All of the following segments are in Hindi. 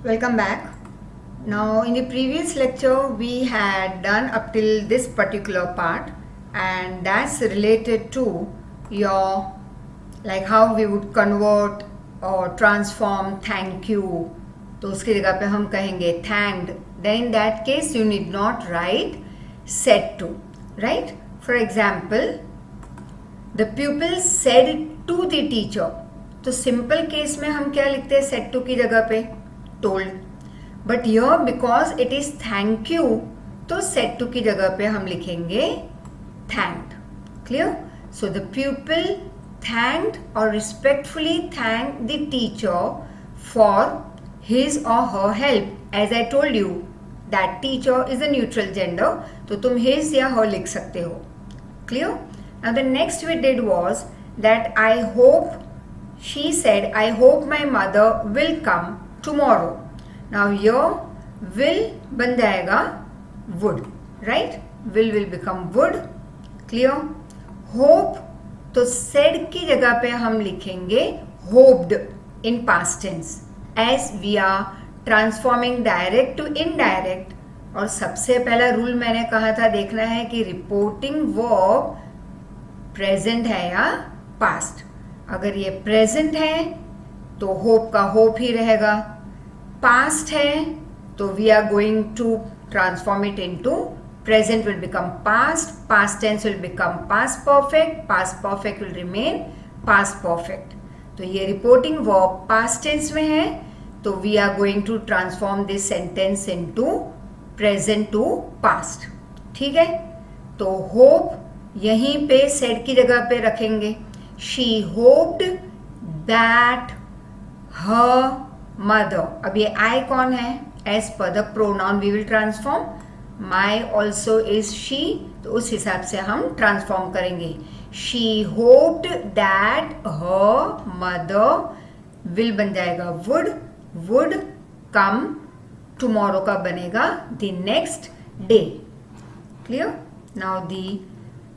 Welcome back. Now, in the previous lecture, we had done up till this particular part, and that's related to your like how we would convert or transform thank you. तो उसकी जगह पे हम कहेंगे thanked. Then in that case, you need not write said to, right? For example, the pupil said to the teacher. तो सिंपल केस में हम क्या लिखते हैं said to की जगह पे told. But here because it is thank you तो said to की जगह पे हम लिखेंगे thanked. Clear? So the pupil thanked or respectfully thanked the teacher for his or her help. As I told you that teacher is a neutral gender, तो तुम his या her लिख सकते हो. Clear? Now the next we did was that I hope, she said, I hope my mother will come tomorrow. Now here will बन जाएगा would, right? Will become would. Clear? Hope तो said की जगह पे हम लिखेंगे hoped in past tense as we are transforming direct to indirect. और सबसे पहला रूल मैंने कहा था देखना है कि रिपोर्टिंग वर्ब प्रेजेंट है या पास्ट. अगर ये प्रेजेंट है तो होप का होप ही रहेगा. पास्ट है तो we are going to transform it into present will become past, past tense will become past perfect will remain past perfect. तो ये reporting verb past tense में है तो we are going to transform this sentence into present to past. ठीक है? तो hope यहीं पे said की जगह पे रखेंगे. She hoped that her mother. अब ये I कौन है? As per the pronoun we will transform. My also is she, तो उस हिसाब से हम ट्रांसफॉर्म करेंगे. She hoped that her mother will बन जाएगा would come tomorrow का बनेगा the next day. Clear? Now the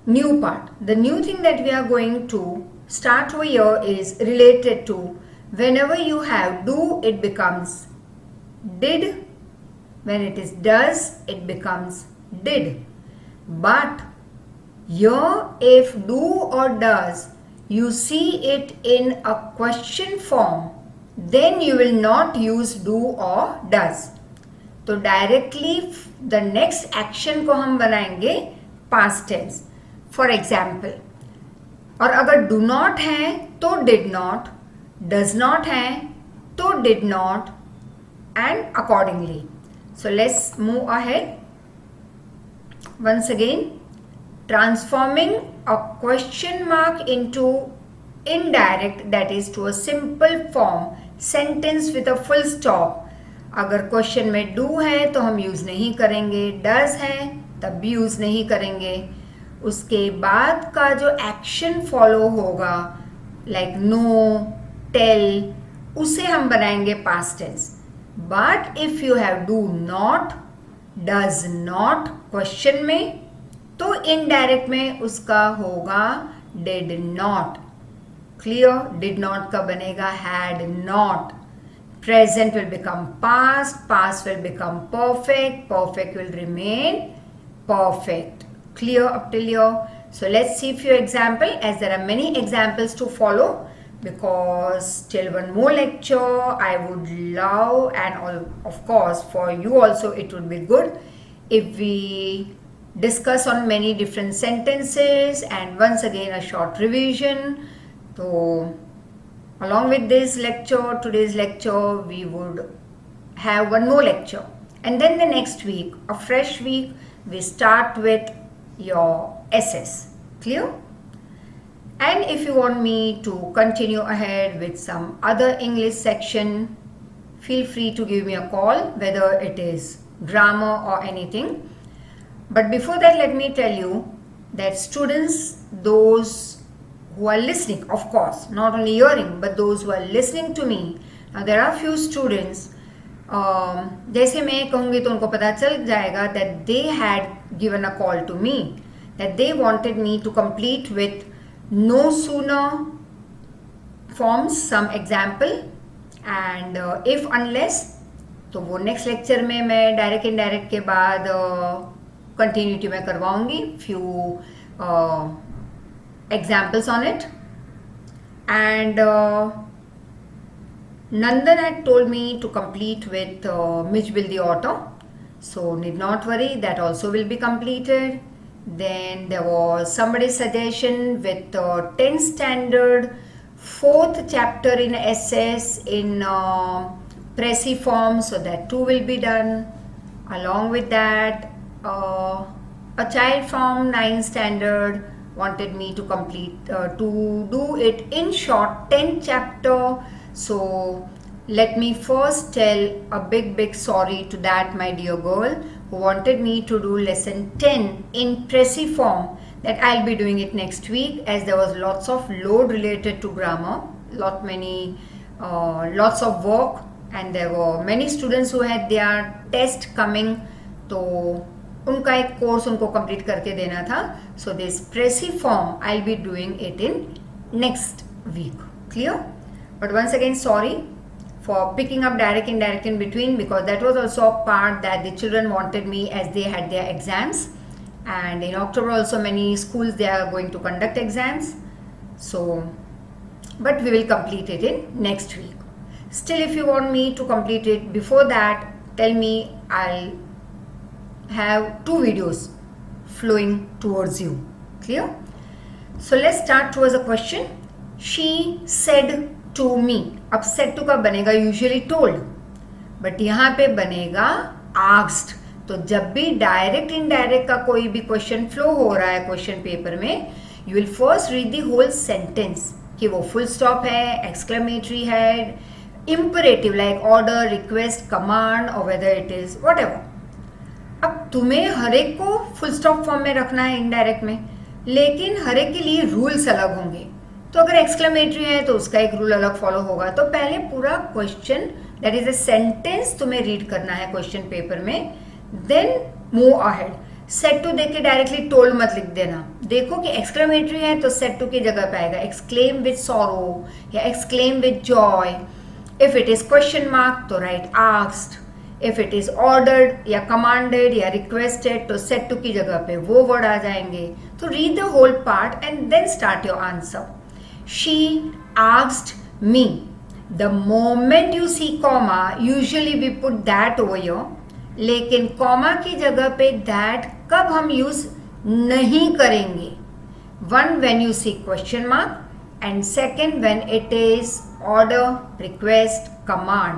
new part. The new thing that we are going to start over here is related to whenever you have do, it becomes did. When it is does, it becomes did. But here if do or does, you see it in a question form, then you will not use do or does. तो directly the next action को हम बनाएंगे past tense. For example, और अगर do not है तो did not, does not है तो did not, and accordingly. So let's move ahead. Once again, transforming a question mark into indirect, that is to a simple form sentence with a full stop. अगर क्वेश्चन में do है तो हम यूज नहीं करेंगे, does है तब भी यूज नहीं करेंगे. उसके बाद का जो एक्शन फॉलो होगा लाइक नो, टेल, उसे हम बनाएंगे past tense. But if you have do not, does not question में तो indirect में उसका होगा did not. Clear? Did not का बनेगा had not. Present will become past will become perfect will remain perfect. Clear up till here? So let's see few example as there are many examples to follow. Because till one more lecture I would love, and of course for you also it would be good if we discuss on many different sentences and once again a short revision. So along with this lecture, today's lecture, we would have one more lecture, and then the next week, a fresh week, we start with your SS. Clear? And if you want me to continue ahead with some other English section, feel free to give me a call, whether it is grammar or anything. But before that, let me tell you that students, those who are listening, of course, not only hearing, but those who are listening to me, now there are few students, जैसे मैं कहूँगी तो उनको पता चल जाएगा that they had given a call to me, that they wanted me to complete with no sooner forms some example, and if unless तो वो नेक्स्ट लेक्चर में मैं डायरेक्ट इनडायरेक्ट के बाद कंटिन्यूटी में करवाऊंगी, few examples on it. And Nandan had told me to complete with Mitchell the auto, so need not worry, that also will be completed. Then there was somebody's suggestion with 10th standard 4th chapter in SS in Pressy form, so that too will be done. Along with that, a child from 9th standard wanted me to complete to do it in short 10th chapter. So let me first tell a big sorry to that my dear girl who wanted me to do lesson 10 in Pressy form, that I'll be doing it next week, as there was lots of load related to grammar, lots of work, and there were many students who had their test coming, तो उनका एक कोर्स उनको कंप्लीट करके देना था. So this Pressy form I'll be doing it in next week. Clear? But once again, sorry for picking up direct indirect in between, because that was also a part that the children wanted me as they had their exams, and in October also many schools they are going to conduct exams. So but we will complete it in next week. Still, if you want me to complete it before that, tell me, I'll have 2 videos flowing towards you. Clear? So let's start towards a question. She said to me. अब said to का बनेगा usually told, बट यहाँ पे बनेगा asked. तो जब भी डायरेक्ट इनडायरेक्ट का कोई भी क्वेश्चन फ्लो हो रहा है क्वेश्चन पेपर में, you will first read the whole sentence, कि वो फुल स्टॉप है, एक्सक्लेमेटरी है, imperative like order, request, command, और whether it is whatever. अब तुम्हें हर एक को फुल स्टॉप फॉर्म में रखना है इनडायरेक्ट में, लेकिन हर एक के लिए रूल्स अलग होंगे. तो अगर एक्सक्लेमेटरी है तो उसका एक रूल अलग फॉलो होगा. तो पहले पूरा question, that is a sentence, तुम्हें रीड करना है क्वेश्चन पेपर में, then move ahead. Set to देख के डायरेक्टली टोल्ड मत लिख देना. देखो कि एक्सक्लेमेटरी है तो सेट टू की जगह पे आएगा एक्सक्लेम विद सॉरो या exclaim with joy. If it is question mark तो write asked. If it is ordered या कमांडेड या रिक्वेस्टेड तो सेट टू की जगह पे वो वर्ड आ जाएंगे. तो read the whole part and then start your answer. She asked me. The moment you see comma, usually we put that over here. लेकिन comma की जगह पे that कब हम use नहीं करेंगे? One, when you see question mark, and second, when it is order, request, command.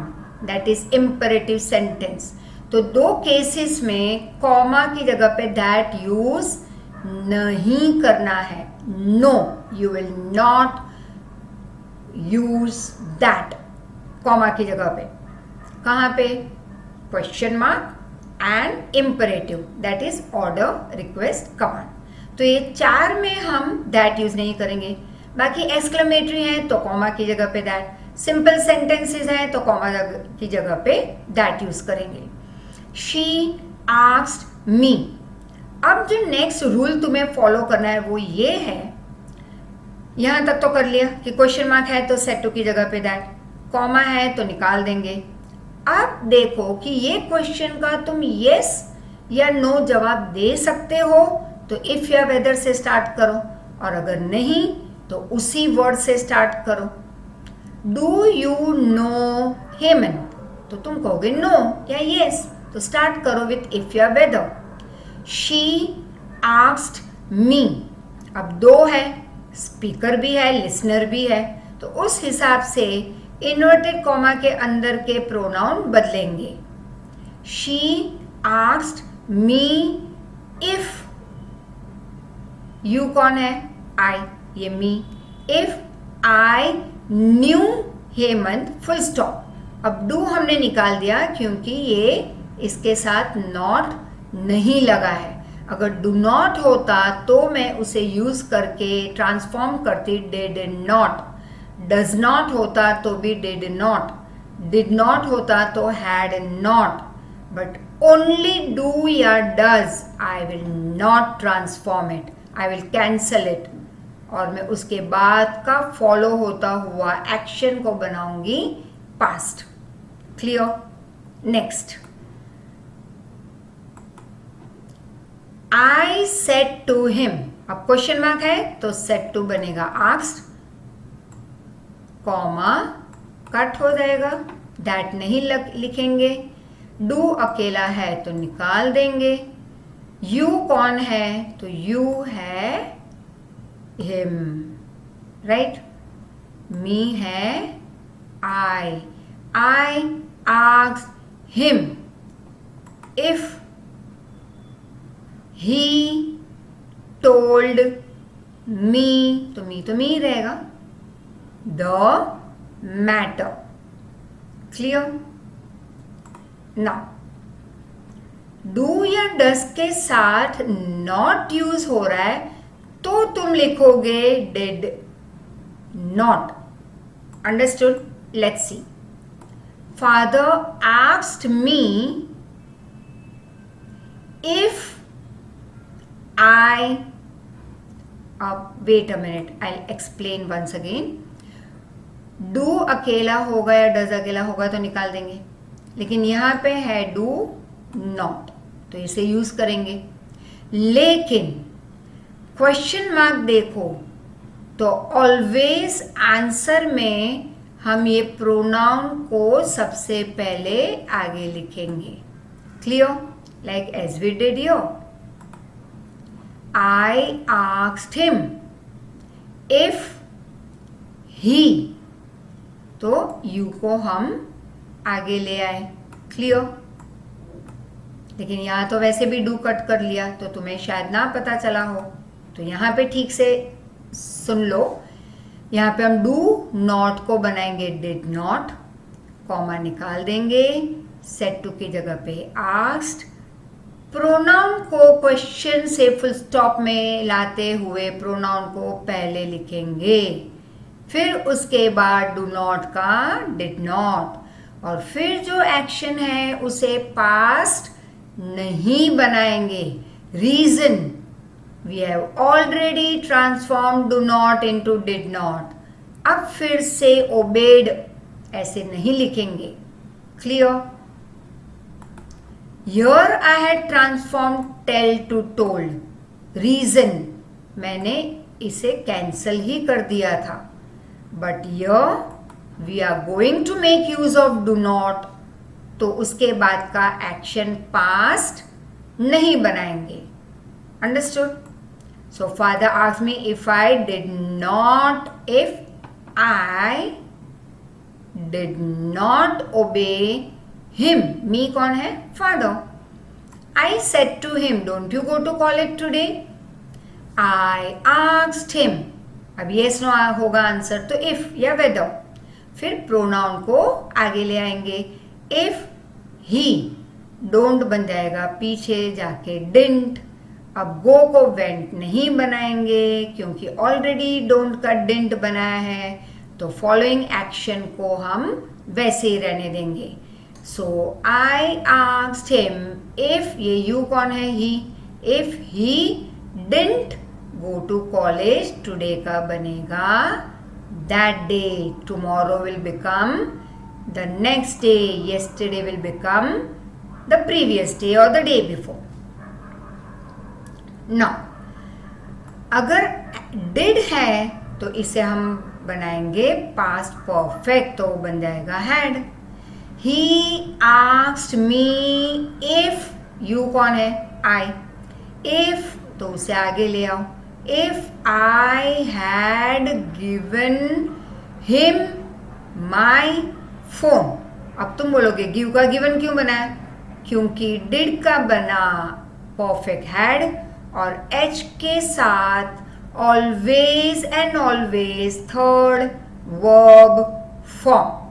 That is imperative sentence. तो 2 cases में comma की जगह पे that use नहीं करना है. No, you will not use that. Comma की जगह पे कहाँ पे? Question mark and imperative, that is order, request, command. तो ये 4 में हम दैट यूज नहीं करेंगे. बाकी एक्सक्लेमेटरी है तो कॉमा की जगह पे दैट, सिंपल सेंटेंसेस हैं तो कॉमा की जगह पे दैट यूज करेंगे. शी आस्क्ड मी. अब जो नेक्स्ट रूल तुम्हें फॉलो करना है वो ये है, यहां तक तो कर लिया कि क्वेश्चन मार्क है तो सेट टू की जगह पे दैट, कॉमा है तो निकाल देंगे. अब देखो कि ये क्वेश्चन का तुम यस या नो जवाब दे सकते हो तो इफ या वेदर से स्टार्ट करो, और अगर नहीं तो उसी वर्ड से स्टार्ट करो. डू यू नो हेमंत, तो तुम कहोगे नो या यस, तो स्टार्ट करो विथ इफ या वेदर. शी आस्क्ड मी. अब 2 है, स्पीकर भी है, लिसनर भी है, तो उस हिसाब से इन्वर्टेड कॉमा के अंदर के प्रोनाउन बदलेंगे. She asked me if, you कौन है? आई, ये me. If I knew Hemant, full stop. अब डू हमने निकाल दिया क्योंकि ये इसके साथ नॉट नहीं लगा है. अगर डू नॉट होता तो मैं उसे यूज करके ट्रांसफॉर्म करती डिड नॉट. डज नॉट होता तो भी डिड नॉट. डिड नॉट होता तो had not. But only do या does, I will not transform it, I will cancel it, और मैं उसके बाद का फॉलो होता हुआ एक्शन को बनाऊंगी past. Clear? Next, I said to him, अब क्वेश्चन मार्क है तो said to बनेगा asked, कॉमा कट हो जाएगा, that नहीं लिखेंगे, do अकेला है तो निकाल देंगे, you कौन है तो you है him, राइट, me है I asked him if he told me, तो me रहेगा, the matter, clear? now do या does के साथ not यूज हो रहा है तो तुम लिखोगे did not, understood? let's see, father asked me if I, wait a minute, I'll explain once again. do अकेला होगा या does अकेला होगा तो निकाल देंगे, लेकिन यहाँ पे है do not तो इसे यूज करेंगे, लेकिन क्वेश्चन मार्क देखो तो ऑलवेज आंसर में हम ये प्रोनाउन को सबसे पहले आगे लिखेंगे, clear? Like as we did here, I asked him if he, तो you को हम आगे ले आए, क्लियर? लेकिन यहाँ तो वैसे भी डू कट कर लिया तो तुम्हें शायद ना पता चला हो, तो यहाँ पे ठीक से सुन लो, यहाँ पे हम डू नॉट को बनाएंगे डिड नॉट, कॉमा निकाल देंगे, सेड टू की जगह पे आस्क्ड, प्रोनाउन को क्वेश्चन से फुल स्टॉप में लाते हुए प्रोनाउन को पहले लिखेंगे, फिर उसके बाद डू नॉट का डिड नॉट, और फिर जो एक्शन है उसे पास्ट नहीं बनाएंगे, reason we have already transform do not into did not, अब फिर से ओबेड ऐसे नहीं लिखेंगे, clear? Here I had transformed tell to told. Reason मैंने इसे कैंसल ही कर दिया था. But here we are going to make use of do not. तो उसके बाद का एक्शन पास्ट नहीं बनाएंगे. Understood? So father asked me if I did not obey him. Me कौन है? Father. I said to him, don't you go to college today? I asked him. अब yes no होगा आंसर, तो if या whether. फिर प्रोनाउन को आगे ले आएंगे. If he, don't बन जाएगा पीछे जाके didn't. अब go को went नहीं बनाएंगे क्योंकि ऑलरेडी don't का didn't बनाया है, तो फॉलोइंग एक्शन को हम वैसे ही रहने देंगे. So I asked him if, ये you कौन है? He. If he didn't go to college, today का बनेगा that day. Tomorrow will become the next day. Yesterday will become the previous day or the day before. Now, अगर did है तो इसे हम बनाएंगे past perfect, तो बन जाएगा had. He asked me if, you कौन है? I. If, तो उसे आगे ले आओ. If I had given him my phone. अब तुम बोलोगे give का given क्यों बना है? क्योंकि did का बना perfect had और H के साथ always and always third verb form.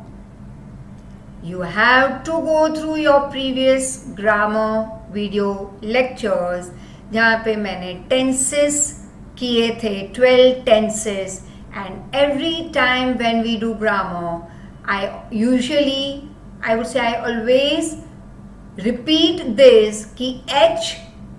You have to go through your previous grammar video lectures जहाँ पे मैंने tenses किए थे, 12 tenses, and every time when we do grammar, I would say I always repeat this कि H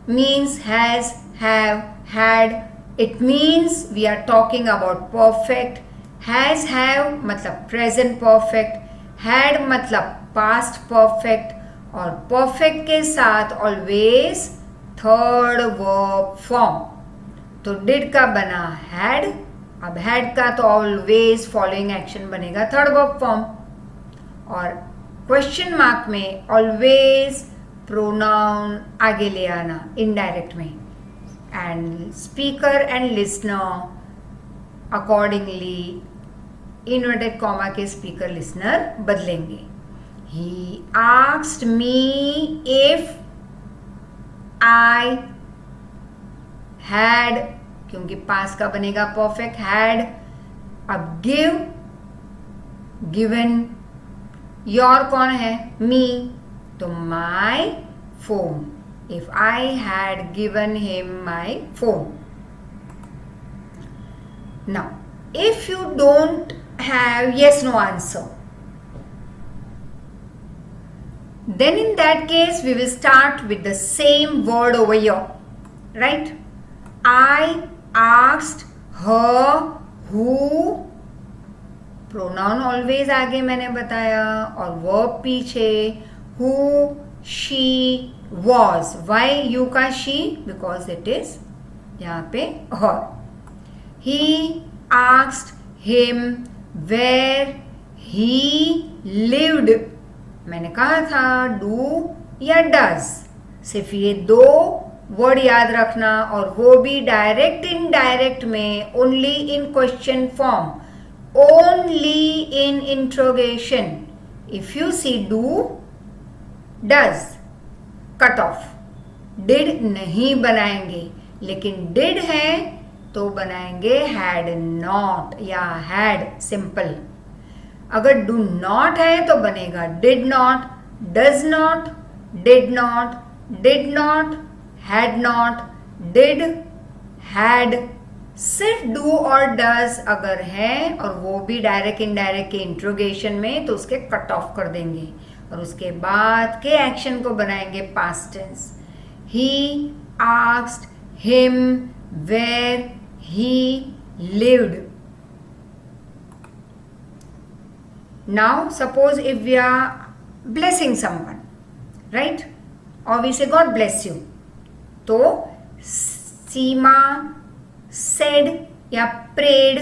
means has, have, had. It means we are talking about perfect. Has, have मतलब present perfect. Had मतलब past perfect और परफेक्ट के साथ ऑलवेज थर्ड वर्ब फॉर्म. तो डिड का बना हैड. अब हैड का तो ऑलवेज फॉलोइंग एक्शन बनेगा थर्ड वर्ब फॉर्म. और क्वेश्चन मार्क में ऑलवेज प्रोनाउन आगे ले आना इनडायरेक्ट में. And speaker and listener accordingly inverted comma के स्पीकर लिसनर बदलेंगे. He asked me if I had, क्योंकि पास का बनेगा परफेक्ट हैड. अब गिव, गिवन. योर कौन है? मी. तो my phone. If I had given him my phone. Now if you don't have yes no answer, then in that case we will start with the same word over here, right? I asked her who, pronoun always आगे मैंने बताया और verb पीछे. who she was. why you का she? because it is यहाँ पे her. he asked him where he lived. मैंने कहा था do या does. सिर्फ ये दो वर्ड याद रखना और वो भी डायरेक्ट इनडायरेक्ट में, only in question form, only in interrogation. If you see do, does, cut off. Did नहीं बनाएंगे, लेकिन डिड है तो बनाएंगे हैड नॉट या हैड सिंपल. अगर डू नॉट है तो बनेगा did not, does not, did not, did not, had not, did, had. सिर्फ डू और डज अगर है और वो भी डायरेक्ट इनडायरेक्ट के इंट्रोगेशन में, तो उसके कट ऑफ कर देंगे और उसके बाद के एक्शन को बनाएंगे past tense. He asked him where he lived. Now suppose if we are blessing someone, right? or we say God bless you, तो सीमा said या prayed.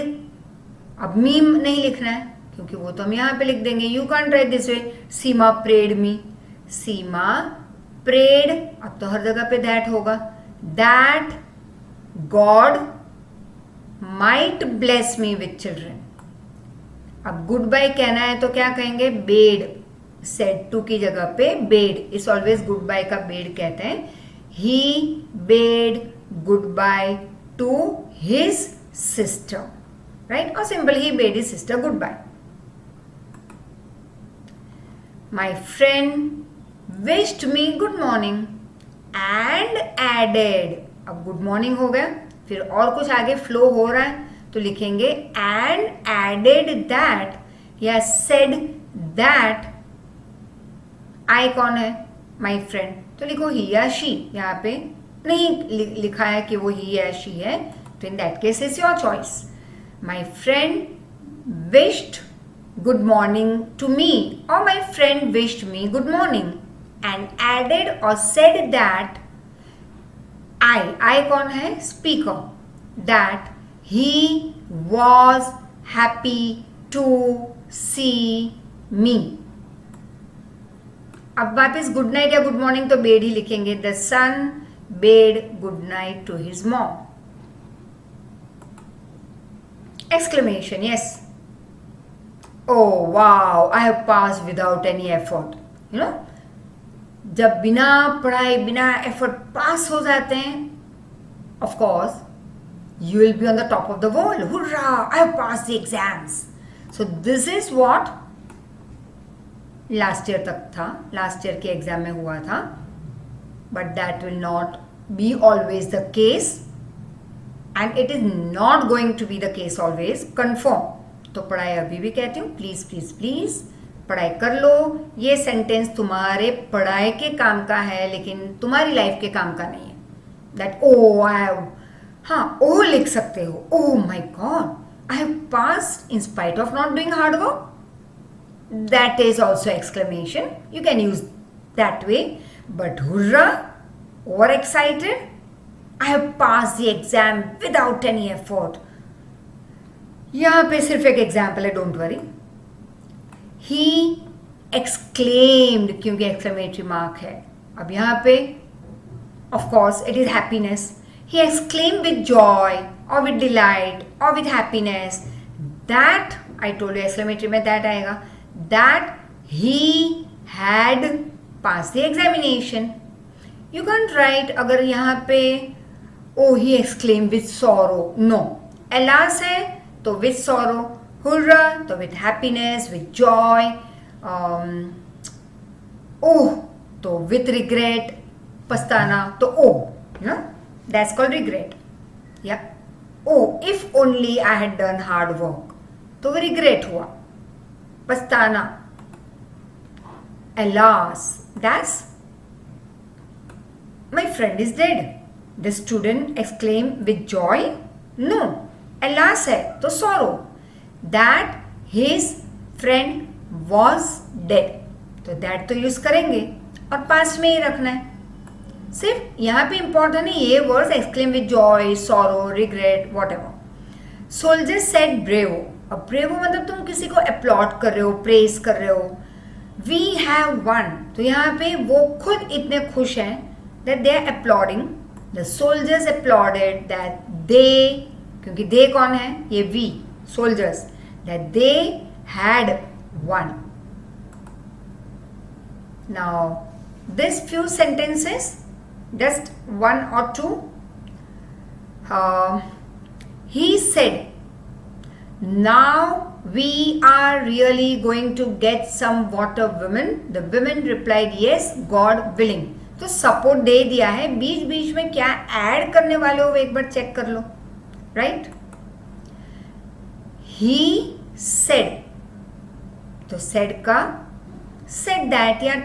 अब मी नहीं लिखना है क्योंकि वो तो हम यहाँ पे लिख देंगे. You can write this way, Seema prayed me. Seema prayed, अब तो हर जगह पे दैट होगा. That God might bless me with children. अब गुड बाय कहना है तो क्या कहेंगे? बेड. सेड टू की जगह पे बेड. इस ऑलवेज गुड बाय का बेड कहते हैं. He bade good bye to his sister, right? और simple he bade his sister good bye. My friend wished me good morning and added. अब गुड मॉर्निंग हो गया, फिर और कुछ आगे फ्लो हो रहा है तो लिखेंगे एंड एडेड दैट या सेड दैट. आई कौन है? My friend. तो लिखो ही या शी. यहाँ पे नहीं लिखा है कि वो ही या शी है, तो in that case is your choice. My friend wished good morning to me और my friend wished me good morning and added और सेड दैट. आई कौन है? Speaker. That he was happy to see me. अब वापिस गुड नाइट या गुड मॉर्निंग तो बेड ही लिखेंगे. The son bade good night to his mom. Exclamation, yes. Oh wow, I have passed without any effort. You know, जब बिना पढ़ाई बिना एफर्ट पास हो जाते हैं, of course, you will be on the top of the world. Hurrah! I have passed the exams. So this is what last year तक था, last year के एग्जाम में हुआ था. But that will not be always the case, and it is not going to be the case always. Confirm. तो पढ़ाई अभी भी कहती हूँ, प्लीज प्लीज प्लीज पढ़ाई कर लो. ये सेंटेंस तुम्हारे पढ़ाई के काम का है लेकिन तुम्हारी लाइफ के काम का नहीं है. दैट ओ आई हैव, हाँ ओ लिख सकते हो. Oh my god I have passed in spite of not doing hard work. That is also exclamation. You can use that way. But hurrah, overexcited, I have passed the exam without any effort. यहाँ पे सिर्फ एक एग्जाम्पल है, डोंट वरी. He exclaimed, क्योंकि एक्सक्लेमेटरी मार्क है. अब यहाँ पे of course it is happiness. He exclaimed with joy or with delight or with happiness that, I told you exclamatory में that आएगा, that he had passed the examination. You can't write अगर यहाँ पे oh he exclaimed with sorrow. No. Alas है तो with sorrow. Hurrah तो with happiness, with joy. Oh तो with regret. पछताना तो oh, you know, that's called regret. Yeah. Oh, if only I had done hard work. तो वो regret हुआ. पछताना. Alas, that's my friend is dead. The student exclaimed with joy. No. Alas है तो sorrow. That his friend was dead. तो that तो यूज करेंगे और पास्ट में ही रखना है. सिर्फ यहाँ पे इंपॉर्टेंट है ये words, exclaim with joy, sorrow, regret, whatever. Soldier said bravo. अब ब्रेवो मतलब तुम किसी को अपलॉड कर रहे हो, प्रेज कर रहे हो. वी हैव वन, तो यहाँ पे वो खुद इतने खुश हैं that they are applauding. The soldiers applauded that they, क्योंकि दे कौन है, ये we soldiers, that they had won. Now this few sentences, just one or two. He said, now we are really going to get some water, women. The women replied, yes, God willing. तो सपोर्ट दे दिया है, बीच बीच में क्या ऐड करने वाले हो एक बार चेक कर लो. राइट. He said, तो said का said that, या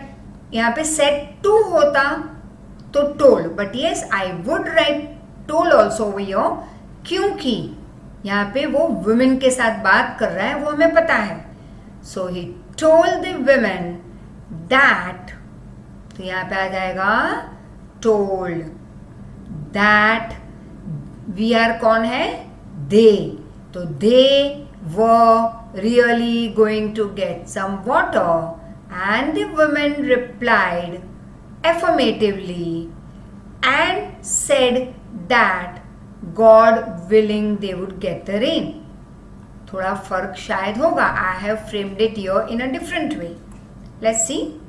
यहाँ पे said to होता तो told, but yes I would write told also over here, क्योंकि यहाँ पे वो women के साथ बात कर रहा है, वो हमें पता है. So he told the women that, तो यहाँ पे आ जाएगा told that we are कौन है, they. तो they were really going to get some water and the women replied affirmatively and said that God willing they would get the rain. थोड़ा फर्क शायद होगा. I have framed it here in a different way. Let's see.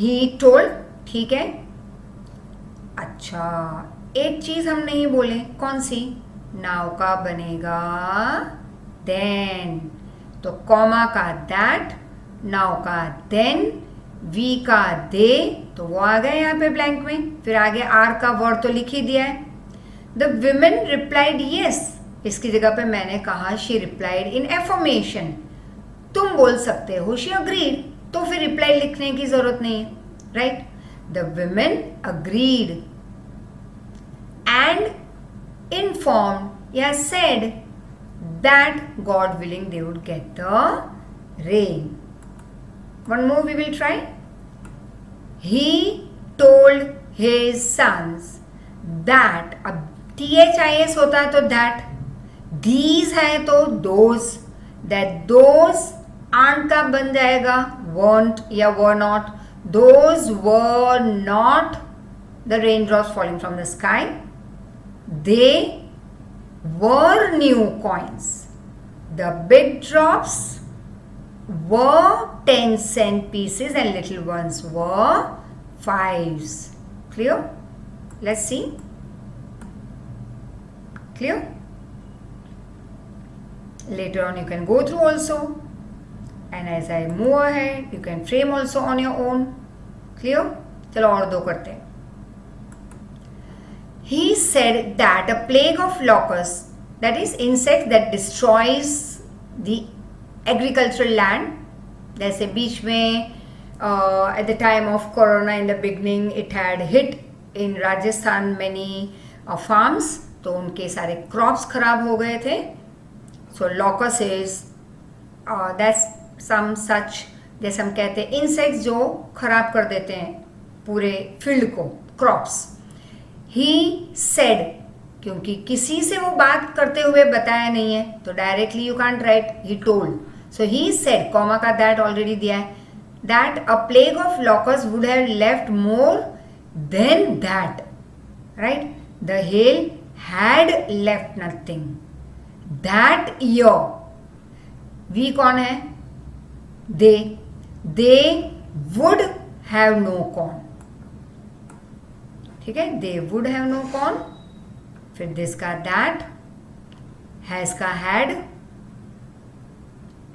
He told, ठीक है. अच्छा, एक चीज हम नहीं बोले, कौन सी, नाउ का बनेगा then, तो कॉमा का that, नाउ का then, वी का दे, तो वो आ गए यहाँ पे ब्लैंक में. फिर आगे आर का वर्ड तो लिख ही दिया है. द विमेन रिप्लाइड यस, इसकी जगह पे मैंने कहा शी रिप्लाइड इन एफर्मेशन. तुम बोल सकते हो शी अग्रीड, तो फिर रिप्लाई लिखने की जरूरत नहीं है. Right. The women agreed and informed या said that god willing they would get the rain. One more we will try. He told his sons that, अब THIS होता है तो that, these है तो those, that those aren't का बन जाएगा weren't या were not. Those were not the raindrops falling from the sky. They were new coins. The big drops were 10-cent pieces and little ones were 5s. Clear? Let's see. Clear? Later on you can go through also, and as I move ahead you can frame also on your own. Clear? चलो और दो करते हैं. He said that a plague of locusts, that is insects that destroys the agricultural land, जैसे बीच में at the time of corona in the beginning it had hit in Rajasthan many farms, तो उनके सारे क्रॉप्स खराब हो गए थे. So locust is that's some such जैसे हम कहते हैं इंसेक्ट्स जो खराब कर देते हैं पूरे फील्ड को, क्रॉप्स. ही सेड, क्योंकि किसी से वो बात करते हुए बताया नहीं है तो directly you can't write he told. So he said, comma का दैट ऑलरेडी दिया है, that a plague of locust would have left more than that, right. The hail had left nothing that year. We कौन है? They would have no corn. ठीक है, they would have no corn. फिर दिस का दैट, हैज का हैड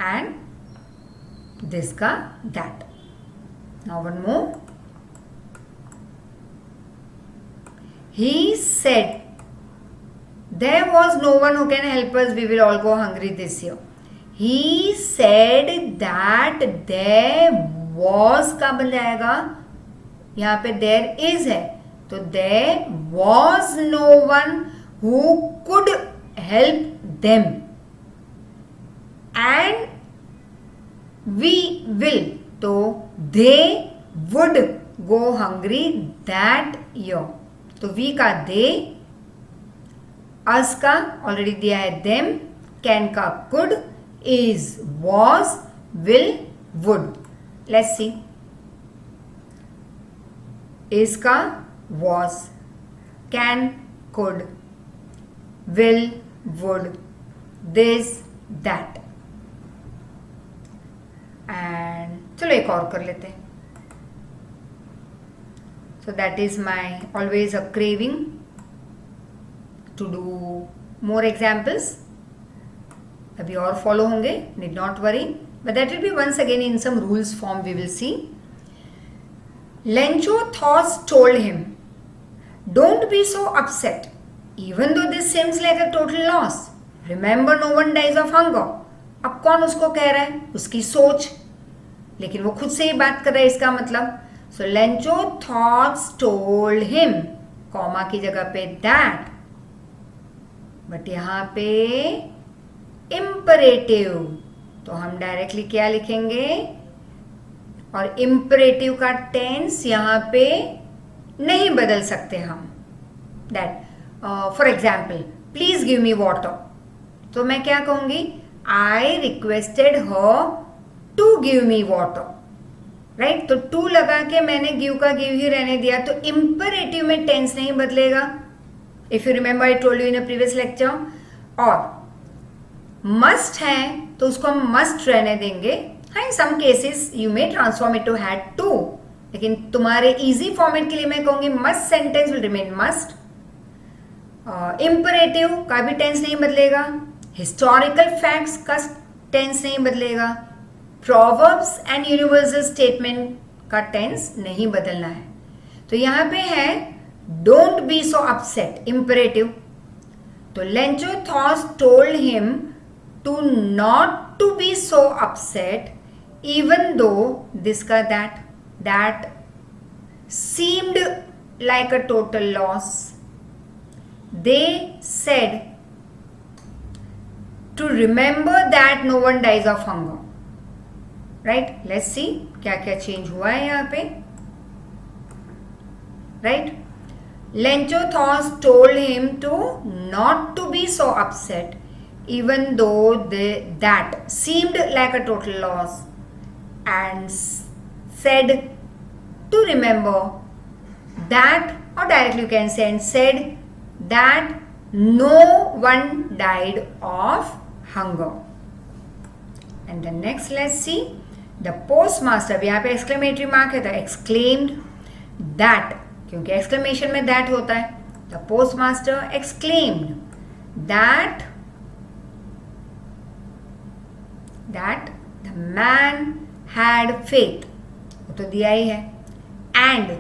एंड दिस का that. Now one more. He said there was no one who can help us, we will all go hungry this year. He said that there was का बन जाएगा, यहाँ पे there is है तो there was no one who could help them and we will, तो they would go hungry that year. तो वी का दे, अस का ऑलरेडी दिया है देम, कैन का could, is was, will would. Let's see. Is का was, can could, will would, this that. And चलो एक और कर लेते हैं. So that is my always a craving to do more examples. अभी और follow होंगे, need not worry. But that will be once again in some rules form we will see. Lencho thoughts told him, don't be so upset. Even though this seems like a total loss. Remember no one dies of hunger. अब कौन उसको कह रहा है? उसकी सोच. लेकिन वो खुद से ही बात कर रहा है, इसका मतलब. So Lencho thoughts told him, comma की जगह पे that, बट यहाँ पे imperative, तो हम डायरेक्टली क्या लिखेंगे? और imperative का टेंस यहाँ पे नहीं बदल सकते हम. that for example, please give me water. तो मैं क्या कहूँगी? I requested her to give me water. Right, तो टू लगा के मैंने गिव का गिव ही रहने दिया, तो इंपरेटिव में टेंस नहीं बदलेगा. If you remember I told you in a previous lecture. और मस्ट है तो उसको हम मस्ट रहने देंगे. हाँ, in some cases you may transform it to had to, लेकिन तुम्हारे इजी फॉर्मेट के लिए मैं कहूंगी must sentence will remain must. Imperative का भी टेंस नहीं बदलेगा. हिस्टोरिकल फैक्ट्स का टेंस नहीं बदलेगा. प्रोवर्ब्स एंड यूनिवर्सल स्टेटमेंट का टेंस नहीं बदलना है. तो यहां पे है don't be so upset, imperative. तो Lencho thoughts told him to not to be so upset even though this का that seemed like a total loss. They said to remember that no one dies of hunger. Right, let's see क्या क्या चेंज हुआ है यहाँ पे. Right, Lencho thoughts told him to not to be so upset even though that seemed like a total loss and said to remember that, और directly you can say and said that no one died of hunger. And the next let's see. The postmaster, अब यहाँ पे एक्सक्लेमेटरी मार्क है तो एक्सक्लेम्ड दैट, क्योंकि एक्सक्लेमेशन में दैट होता है. The postmaster exclaimed that the man had faith, वो तो दिया ही है. And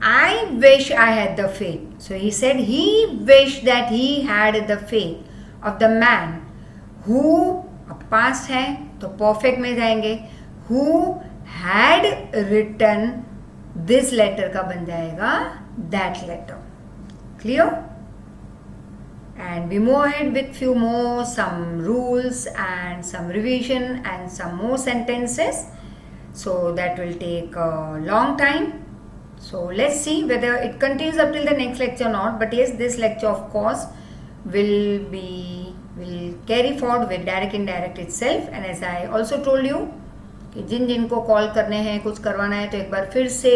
I wish I had the faith. So he said he wish that he had the faith of the man who, अब पास्ट है तो परफेक्ट में जाएंगे, who had written this letter का बन जाएगा that letter. Clear? and we move ahead with few more some rules and some revision and some more sentences. So that will take a long time. So let's see whether it continues up till the next lecture or not. But yes, this lecture of course will carry forward with direct indirect itself. And as I also told you कि जिनको कॉल करने हैं, कुछ करवाना है, तो एक बार फिर से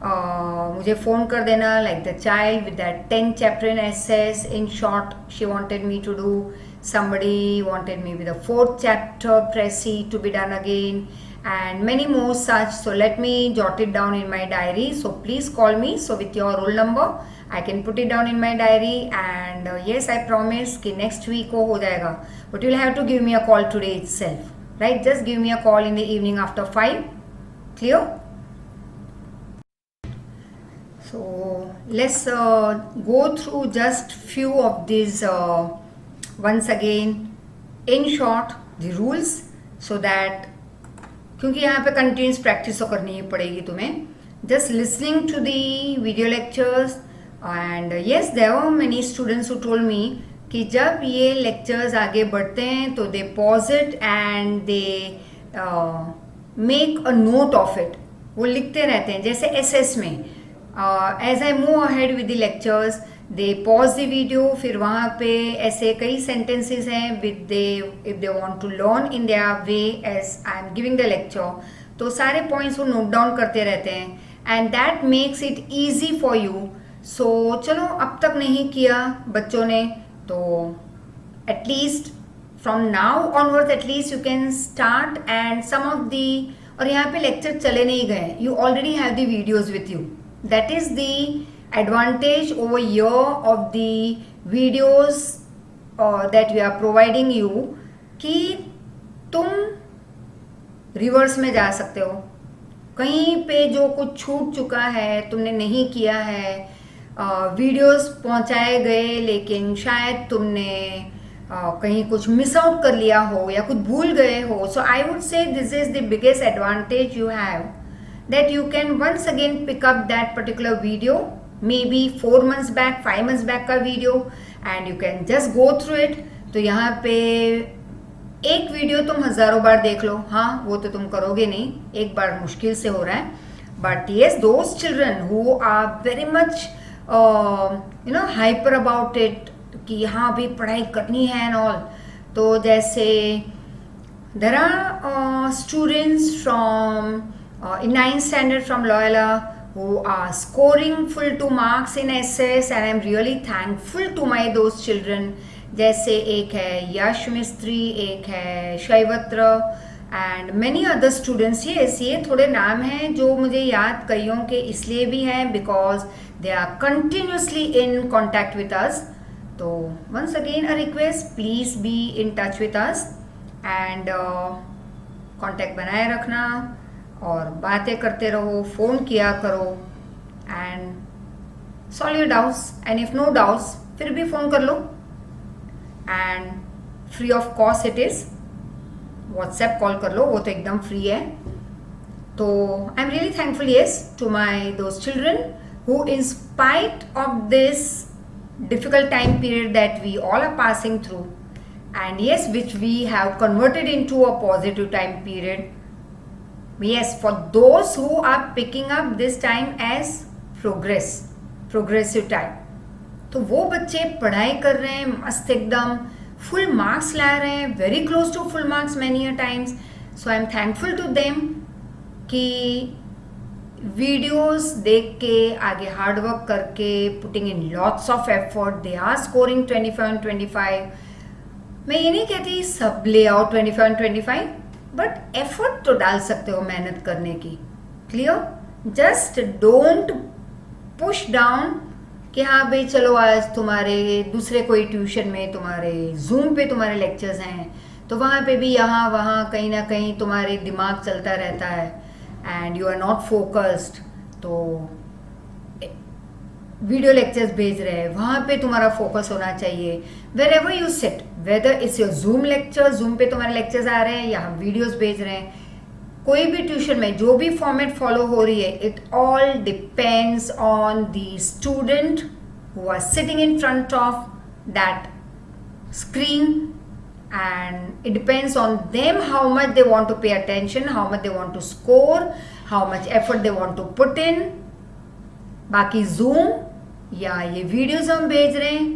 मुझे फ़ोन कर देना, like the child with that 10 chapter in SS. In short, she wanted me to do, somebody wanted me with the 4th chapter Pressy to be done again, and many more such. So let me jot it down in my diary. So please call me. So with your roll number I can put it down in my diary, and yes, I promise कि next week वो हो जाएगा. But you'll have to give me a call today itself, right? Just give me a call in the evening after 5. Clear? So let's go through just few of these once again in short, the rules, so that क्योंकि यहाँ पे कंटिन्यूस प्रैक्टिस तो करनी ही पड़ेगी तुम्हें. Just listening to the video lectures, and yes, there were many students who told me कि जब ये lectures आगे बढ़ते हैं तो they pause it and they make a note of it. वो लिखते रहते हैं जैसे SS में. As I move ahead with the lectures, they pause the video. फिर वहाँ पे ऐसे कई sentences हैं if they want to learn in their way as I am giving the lecture, तो सारे points वो note down करते रहते हैं, and that makes it easy for you. So चलो अब तक नहीं किया बच्चों ने, तो at least from now onwards at least you can start. And some of the, और यहाँ पे lecture चले नहीं गए, you already have the videos with you. That is the advantage over here of the videos that we are providing you, कि तुम रिवर्स में जा सकते हो. कहीं पे जो कुछ छूट चुका है, तुमने नहीं किया है, वीडियोस पहुंचाए गए लेकिन शायद तुमने कहीं कुछ मिस आउट कर लिया हो या कुछ भूल गए हो. So I would say this is the biggest advantage you have, that you can once again pick up that particular video, maybe 4 months back, 5 months back का video, and you can just go through it. तो यहाँ पे एक वीडियो तुम हज़ारों बार देख लो, हाँ वो तो तुम करोगे नहीं, एक बार मुश्किल से हो रहा है. But yes, those children who are very much hyper about it कि हाँ भी पढ़ाई करनी है and all, तो जैसे there are students from in 9th standard from Loyola who are scoring full 2 marks in SS, and I am really thankful to those children. जैसे एक है यश मिस्त्री, एक है शैवत्र, and many other students. Yes, ये थोड़े नाम हैं जो मुझे याद कईयों के इसलिए भी हैं because they are continuously in contact with us. तो once again a request, please be in touch with us and contact बनाए रखना और बातें करते रहो, फ़ोन किया करो and solve your doubts, and if no doubts फिर भी फ़ोन कर लो, and free of cost it is. WhatsApp call कर लो, वो तो एकदम फ्री है. तो आई am really thankful yes to those children who in spite of this difficult time period that we all are passing through, and yes, which we have converted into a positive time period. Yes, for those who are picking up this time as progressive time, तो वो बच्चे पढ़ाई कर रहे हैं मस्त एकदम, फुल मार्क्स ला रहे हैं, very close to full marks many a times. So I am thankful to them कि वीडियोस देख के आगे हार्ड वर्क करके putting in lots of effort they are scoring 25 and 25. मैं ये नहीं कहती सब ले आओ 25 and 25, बट एफर्ट तो डाल सकते हो मेहनत करने की. Clear? Just don't push down कि हाँ भाई चलो आज तुम्हारे दूसरे कोई ट्यूशन में तुम्हारे जूम पे तुम्हारे लेक्चर्स हैं, तो वहाँ पे भी यहाँ वहाँ कहीं ना कहीं तुम्हारे दिमाग चलता रहता है and you are not focused. तो वीडियो लेक्चर्स भेज रहे हैं, वहाँ पे तुम्हारा फोकस होना चाहिए. Wherever you sit, whether it's your Zoom lecture, Zoom पे तुम्हारे लेक्चर्स आ रहे हैं या वीडियोस भेज रहे हैं, कोई भी ट्यूशन में जो भी फॉर्मेट फॉलो हो रही है, it all depends on the student who are sitting in front of that screen, and it depends on them how much they want to pay attention, how much they want to score, how much effort they want to put in. बाकी Zoom या ये वीडियोस हम भेज रहे हैं,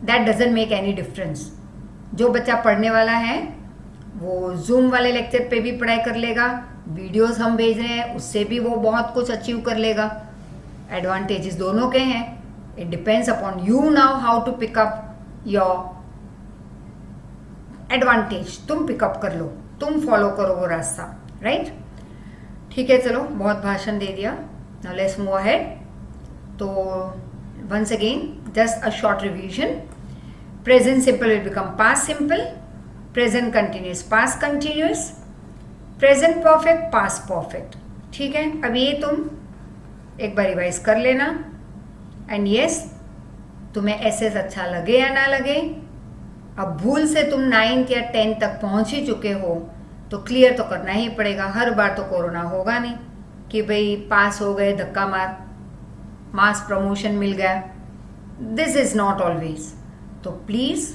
that doesn't make any difference. जो बच्चा पढ़ने वाला है वो Zoom वाले लेक्चर पे भी पढ़ाई कर लेगा, वीडियोस हम भेज रहे हैं उससे भी वो बहुत कुछ अचीव कर लेगा. एडवांटेजेस दोनों के हैं. It depends upon you now how to pick up your advantage. तुम पिकअप कर लो, तुम फॉलो करो वो रास्ता, राइट? ठीक है, चलो बहुत भाषण दे दिया. Now let's move ahead. तो once again just a short revision. Present simple will become past simple, present continuous past continuous, present perfect past perfect. ठीक है, अब ये तुम एक बार रिवाइज कर लेना. एंड यस, तुम्हें एसेस अच्छा लगे या ना लगे, अब भूल से तुम 9th या 10th तक पहुंच ही चुके हो तो क्लियर तो करना ही पड़ेगा. हर बार तो कोरोना होगा नहीं कि भाई पास हो गए धक्का मार, मास प्रमोशन मिल गया. This is not always. तो प्लीज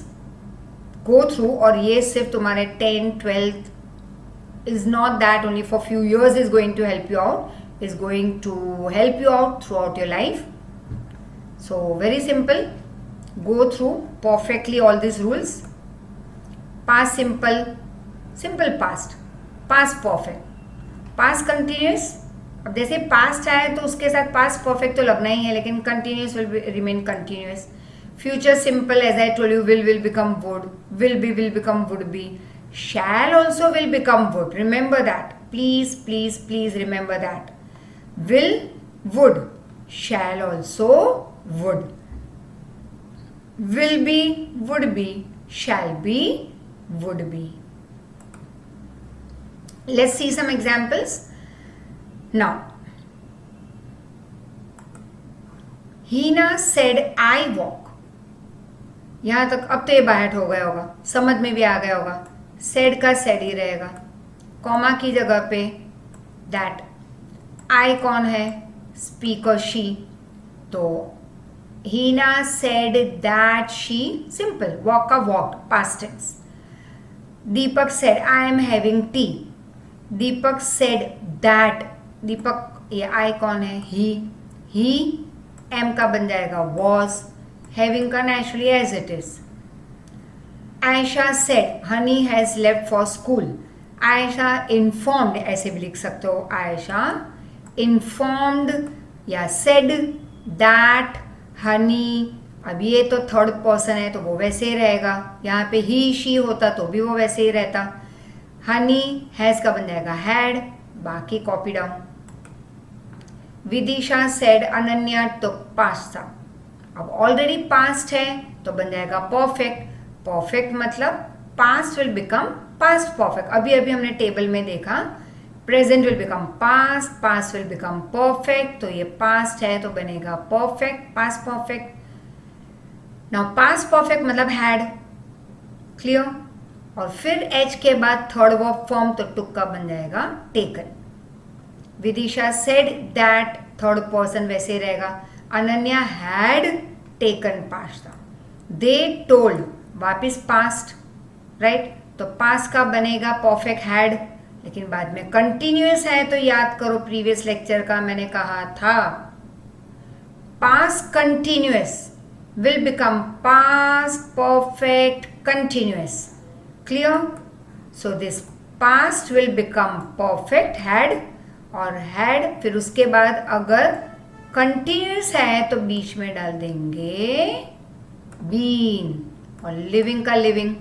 गो थ्रू. और ये सिर्फ तुम्हारे 10th 12th is not that only for few years is going to help you out, is going to help you out throughout your life. So very simple, go through perfectly all these rules. Past simple, simple past, past perfect, past continuous. अब जैसे past आए तो उसके साथ past perfect तो लगना ही है, लेकिन continuous will remain continuous. Future simple, as I told you, will become would, will become would be, shall also will become would. Remember that. Please, please, please remember that. Will, would, shall also would, will be, would be, shall be, would be. Let's see some examples. Now, Hina said I walk. यहां तक अब तो ये बाहर हो गया होगा, समझ में भी आ गया होगा. said का said ही रहेगा, कॉमा की जगह पे that. I कौन है? Speaker she. तो Hina said that she, simple, walk का walked, past tense. Deepak said I am having tea. Deepak said that. Deepak ये I कौन है? he am का बन जाएगा was, having का naturally as it is. Aisha said Honey has left for school. Aisha informed, ऐसे भी लिख सकते हो. Aisha informed या said that हनी. अब ये तो थर्ड पर्सन है तो वो वैसे ही रहेगा. यहाँ पे ही शी होता तो भी वो वैसे ही रहता. हनी हैज का बन जाएगा हैड, बाकी copy down. Vidisha said Ananya took pasta. अब ऑलरेडी पास्ट है तो बन जाएगा परफेक्ट. परफेक्ट मतलब past will become past perfect. अभी अभी हमने टेबल में देखा present will become past, past will become perfect. तो ये पास्ट है तो बनेगा perfect, past perfect. Now past perfect मतलब हैड, क्लियर. और फिर एच के बाद थर्ड वर्ब फॉर्म तो टुक का बन जाएगा taken. Vidisha said that, third person वैसे रहेगा. Ananya had taken pasta. They told, वापिस पास्ट, राइट. तो पास्ट का बनेगा परफेक्ट हैड, लेकिन बाद में कंटिन्यूअस है तो याद करो प्रीवियस लेक्चर का मैंने कहा था past continuous will become past perfect continuous. Clear. So this past will become perfect had, और हैड फिर उसके बाद अगर कंटिन्यूअस है तो बीच में डाल देंगे बीन, और लिविंग का living.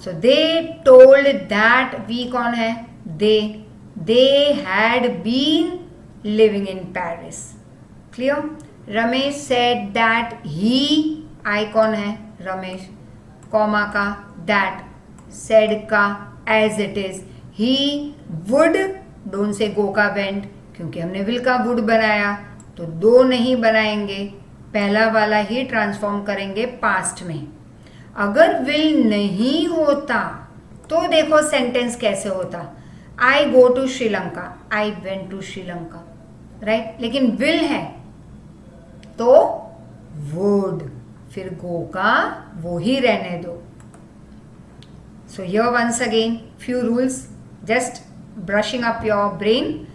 So they told that, we कौन है? They had been living in Paris. Clear? Ramesh said that he, I कौन है? रमेश, कॉमा का that, said का as it is. He would, don't say go का went, क्योंकि हमने will का would बनाया तो दो नहीं बनाएंगे, पहला वाला ही ट्रांसफॉर्म करेंगे पास्ट में. अगर विल नहीं होता तो देखो सेंटेंस कैसे होता. I go to Sri Lanka, I went to Sri Lanka, right. लेकिन विल है तो वुड, फिर गो का वो ही रहने दो. So here once again few rules, just brushing up your brain.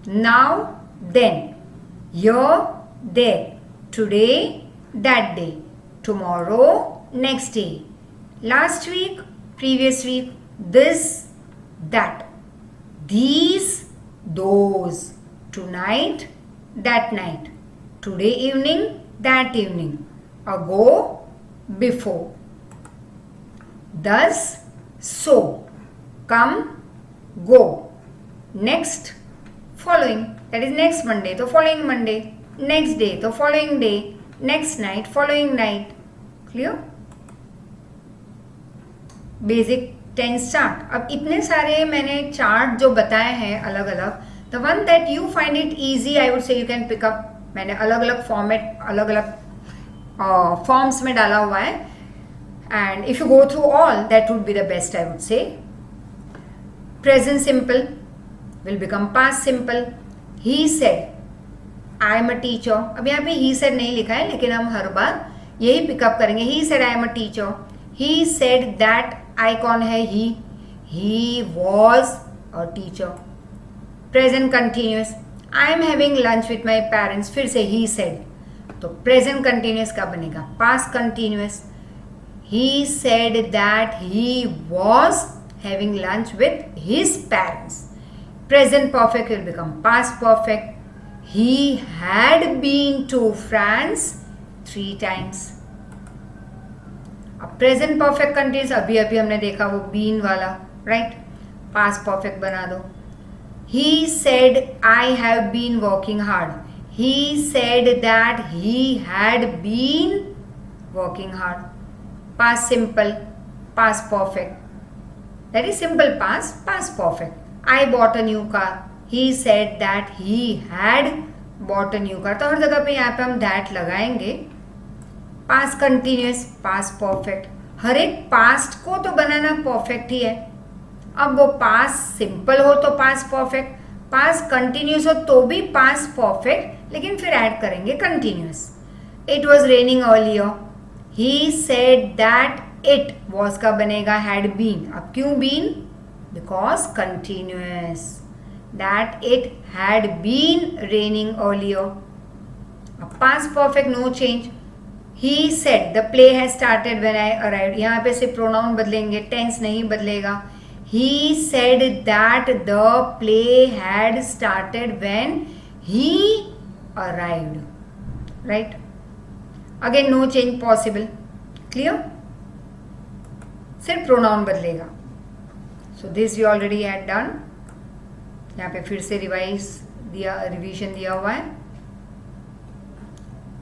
Now, then, here, there, today, that day, tomorrow, next day, last week, previous week, this, that, these, those, tonight, that night, today evening, that evening, ago, before, thus, so, come, go, next, following, that is next Monday तो following Monday, next day तो following day, next night following night. Clear? Basic tense chart. अब इतने सारे मैंने चार्ट जो बताए हैं अलग अलग, the one that you find it easy I would say you can pick up. मैंने अलग अलग फॉर्मेट अलग अलग फॉर्म्स में डाला हुआ है, and if you go through all that would be the best I would say. Present simple will become past simple. He said, I am a teacher. अब यहाँ पे he said नहीं लिखा है, लेकिन हम हर बार यही पिकअप करेंगे. He said, I am a teacher. He said that, I कौन है? He was a teacher. Present continuous. I am having lunch with my parents. फिर से he said. तो present continuous का बनेगा past continuous. He said that he was having lunch with his parents. Present perfect will become past perfect. He had been to France 3 times. अब present perfect continuous अभी हमने देखा वो been वाला, right? Past perfect बना दो. He said I have been working hard. He said that he had been working hard. Past simple, past perfect. That is simple past, past perfect. I bought a new car. He said that he had bought a new car. तो हर जगह पे यहाँ पे हम that लगाएंगे. Past continuous, past perfect. हर एक past को तो बनाना perfect ही है. अब वो past simple हो तो past perfect, past continuous हो तो भी past perfect, लेकिन फिर add करेंगे continuous. It was raining earlier. He said that it was का बनेगा had been. अब क्यों been? Because continuous. That it had been raining earlier. अब past perfect no change. He said the play has started when I arrived. यहाँ पे से pronoun बदलेंगे, tense नहीं बदलेगा. He said that the play had started when he arrived. Right? Again no change possible. Clear? सिर्फ pronoun बदलेगा. So this we already had done. यहाँ पे फिर से रिवीजन दिया हुआ है.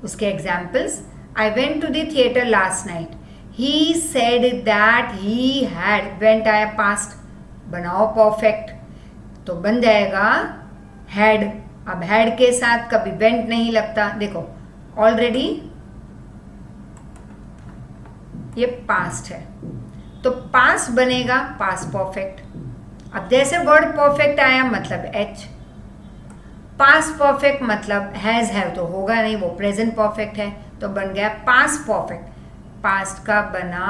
उसके examples. I went to the theater last night. He said that he had. Went आया past. बनाओ perfect. तो बन जाएगा had. अब had के साथ कभी went नहीं लगता. देखो ऑलरेडी ये past है, तो past बनेगा past perfect. अब जैसे वर्ड परफेक्ट आया मतलब एच, पास्ट परफेक्ट मतलब हैज हैव तो होगा नहीं, वो प्रेजेंट परफेक्ट है, तो बन गया पास्ट परफेक्ट. पास्ट का बना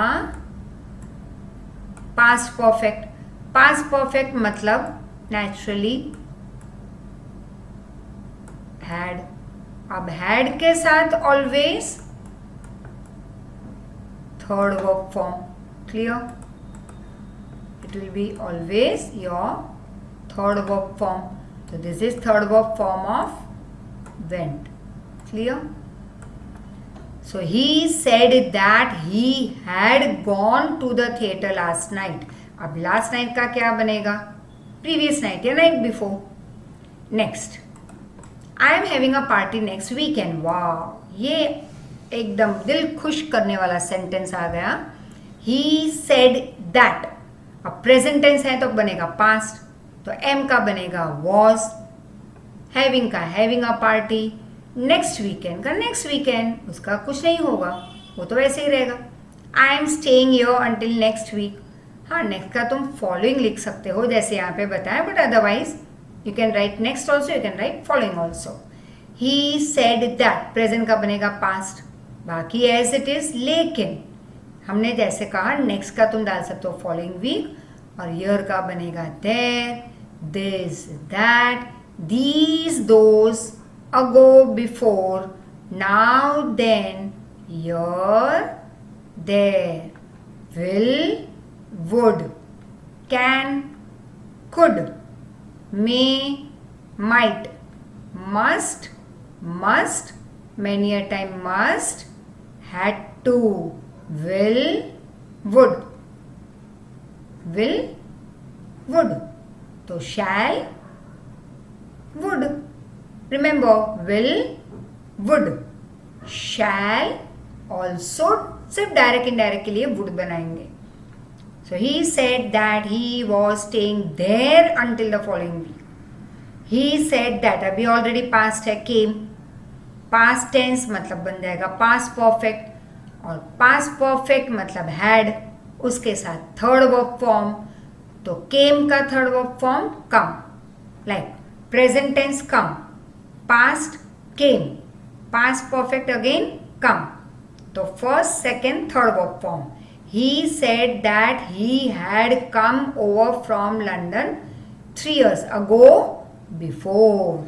पास्ट परफेक्ट. पास्ट परफेक्ट मतलब नेचुरली हैड. अब हैड के साथ always third verb form. Clear? It will be always your third verb form. So this is third verb form of went. Clear? So he said that he had gone to the theater last night. अब last night का क्या बनेगा? Previous night या night before. Next. I am having a party next weekend. Wow! ये एकदम दिल खुश करने वाला सेंटेंस आ गया. He said that. अब प्रेजेंट टेंस है तो बनेगा पास्ट, तो एम का बनेगा वॉज. हैविंग का having a party. Next weekend का नेक्स्ट वीकेंड, उसका कुछ नहीं होगा, वो तो वैसे ही रहेगा. I am staying here until next week. हाँ, नेक्स्ट का तुम फॉलोइंग लिख सकते हो जैसे यहाँ पे बताया, but otherwise you can right next also, you can right following also. He said that. Present का बनेगा पास्ट. बाकी एज इट इज, लेकिन हमने जैसे कहा नेक्स्ट का तुम डाल सकते हो फॉलोइंग वीक, और ईयर का बनेगा there, this, that, these, those, ago, before, now, then, here, there, will, would, can, could, may, might, must, many a time must, had to, will, would, तो shall, would, remember will, would, shall, also सिर्फ डायरेक्ट इनडायरेक्ट के लिए would बनाएंगे. So he said that he was staying there until the following week. He said that, अभी already past है, came, past tense मतलब बन जाएगा past perfect, और past perfect मतलब had, उसके साथ third verb form, तो came का third verb form come, like present tense come, past came, past perfect again come, तो first, second, third verb form. He said that he had come over from London 3 years ago before.